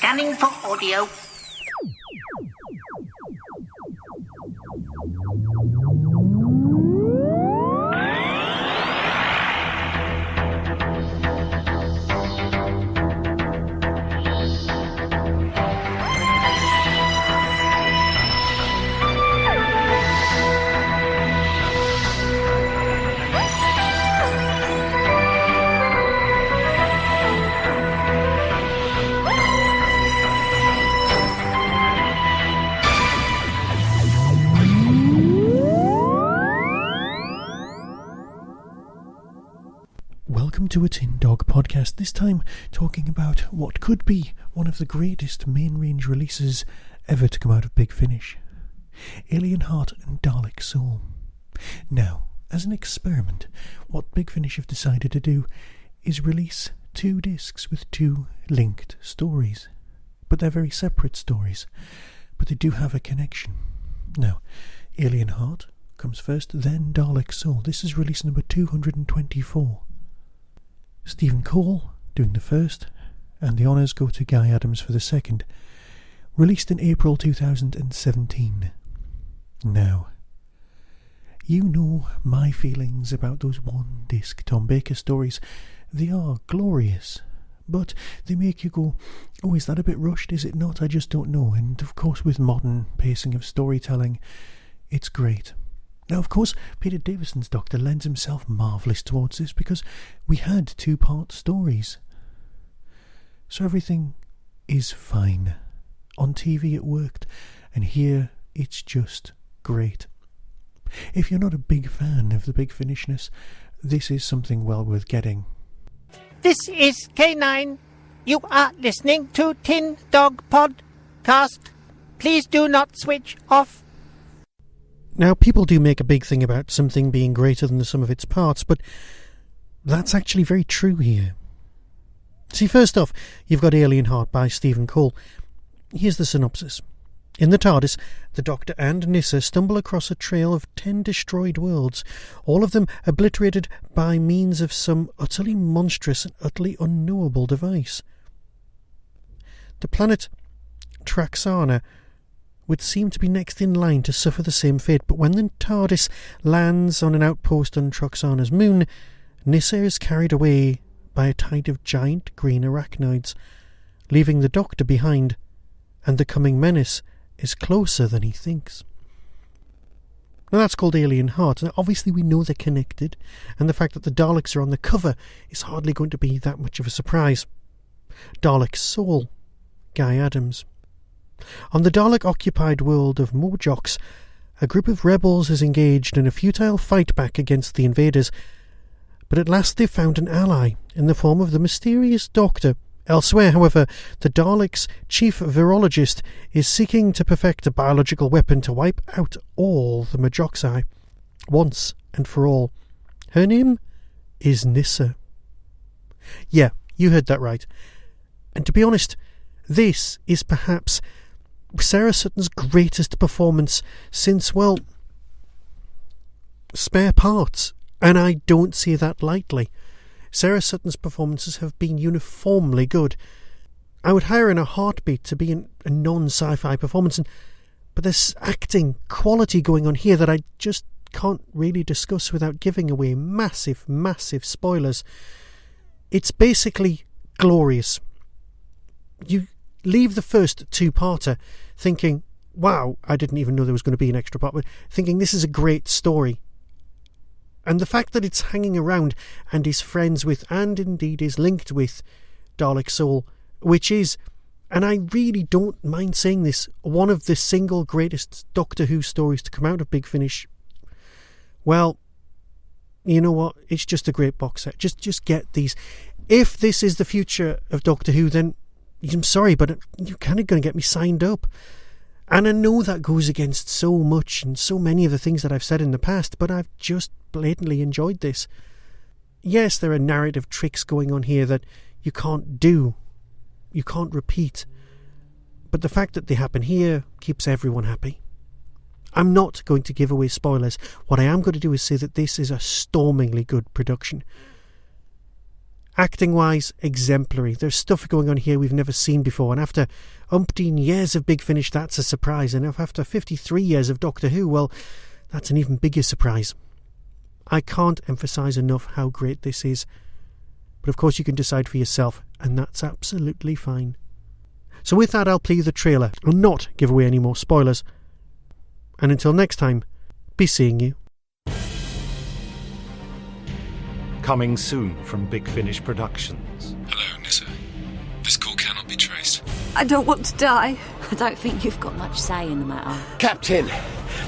Scanning for audio. Welcome to a Tin Dog podcast, this time talking about what could be one of the greatest main range releases ever to come out of Big Finish. Alien Heart and Dalek Soul. Now, as an experiment, what Big Finish have decided to do is release 2 discs with 2 linked stories. But they're very separate stories, but they do have a connection. Now, Alien Heart comes first, then Dalek Soul. This is release number 224. Stephen Cole doing the first, and the honours go to Guy Adams for the second, released in April 2017. Now, you know my feelings about those one-disc Tom Baker stories. They are glorious, but they make you go, oh, is that a bit rushed, is it not? I just don't know. And of course with modern pacing of storytelling, it's great. Now, of course, Peter Davison's Doctor lends himself marvellous towards this because we had 2-part stories. So everything is fine. On TV it worked, and here it's just great. If you're not a big fan of the Big Finishness, this is something well worth getting. This is K9. You are listening to Tin Dog Podcast. Please do not switch off. Now, people do make a big thing about something being greater than the sum of its parts, but that's actually very true here. See, first off, you've got Alien Heart by Stephen Cole. Here's the synopsis. In the TARDIS, the Doctor and Nyssa stumble across a trail of 10 destroyed worlds, all of them obliterated by means of some utterly monstrous and utterly unknowable device. The planet Traxana would seem to be next in line to suffer the same fate, but when the TARDIS lands on an outpost on Traxana's moon, Nyssa is carried away by a tide of giant green arachnoids, leaving the Doctor behind, and the coming menace is closer than he thinks. Now that's called Alien Heart, and obviously we know they're connected, and the fact that the Daleks are on the cover is hardly going to be that much of a surprise. Dalek Soul, Guy Adams. On the Dalek-occupied world of Mojox, a group of rebels is engaged in a futile fightback against the invaders, but at last they've found an ally in the form of the mysterious Doctor. Elsewhere, however, the Daleks Chief Virologist is seeking to perfect a biological weapon to wipe out all the Mojoxalli, once and for all. Her name is Nyssa. Yeah, you heard that right. And to be honest, this is perhaps Sarah Sutton's greatest performance since, well, Spare Parts, and I don't say that lightly. Sarah Sutton's performances have been uniformly good. I would hire in a heartbeat to be in a non-sci-fi performance, but there's acting quality going on here that I just can't really discuss without giving away massive spoilers. It's basically glorious. You leave the first 2-parter thinking, wow, I didn't even know there was going to be an extra part, but thinking this is a great story. And the fact that it's hanging around and is friends with, and indeed is linked with, Dalek Soul, which is, and I really don't mind saying this, one of the single greatest Doctor Who stories to come out of Big Finish. Well, you know what? It's just a great box set. Just get these. If this is the future of Doctor Who, then I'm sorry, but you're kind of going to get me signed up. And I know that goes against so much and so many of the things that I've said in the past, but I've just blatantly enjoyed this. Yes, there are narrative tricks going on here that you can't do, you can't repeat, but the fact that they happen here keeps everyone happy. I'm not going to give away spoilers. What I am going to do is say that this is a stormingly good production. Acting-wise, exemplary. There's stuff going on here we've never seen before, and after umpteen years of Big Finish, that's a surprise, and after 53 years of Doctor Who, well, that's an even bigger surprise. I can't emphasise enough how great this is, but of course you can decide for yourself, and that's absolutely fine. So with that, I'll play you the trailer and not give away any more spoilers. And until next time, be seeing you. Coming soon from Big Finish Productions. Hello, Nyssa. This call cannot be traced. I don't want to die. I don't think you've got much say in the matter. Captain,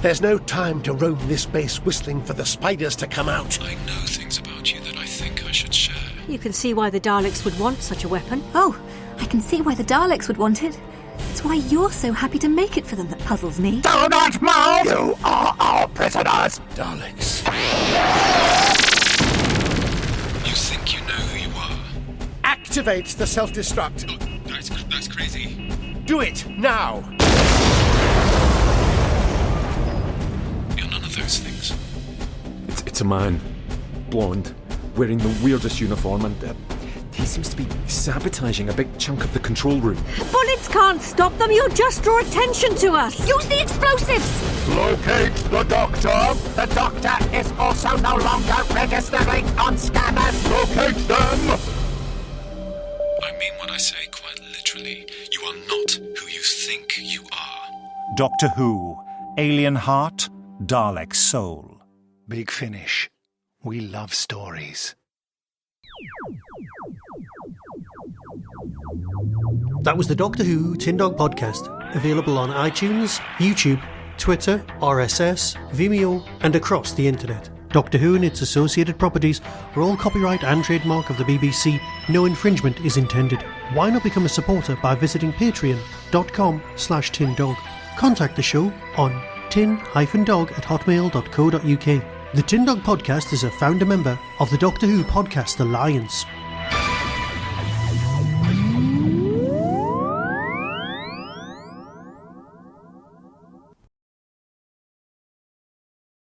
there's no time to roam this base whistling for the spiders to come out. I know things about you that I think I should share. You can see why the Daleks would want such a weapon. Oh, I can see why the Daleks would want it. It's why you're so happy to make it for them that puzzles me. Do not move! You are our prisoners! Daleks. You think you know who you are? Activate the self-destruct. Oh, that's crazy. Do it, now! You're none of those things. It's a man. Blonde. Wearing the weirdest uniform, and he seems to be sabotaging a big chunk of the control room. Bullets can't stop them. You'll just draw attention to us. Use the explosives! Locate the Doctor! The Doctor is also no longer registering on scanners. Locate them! I mean what I say quite literally. You are not who you think you are. Doctor Who, Alien Heart, Dalek Soul. Big Finish. We love stories. That was the Doctor Who Tin Dog Podcast, available on iTunes, YouTube, Twitter, RSS, Vimeo, and across the internet. Doctor Who and its associated properties are all copyright and trademark of the BBC. No infringement is intended. Why not become a supporter by visiting patreon.com/tindog. Contact the show on tin-dog@hotmail.co.uk. The Tin Dog Podcast is a founder member of the Doctor Who Podcast Alliance.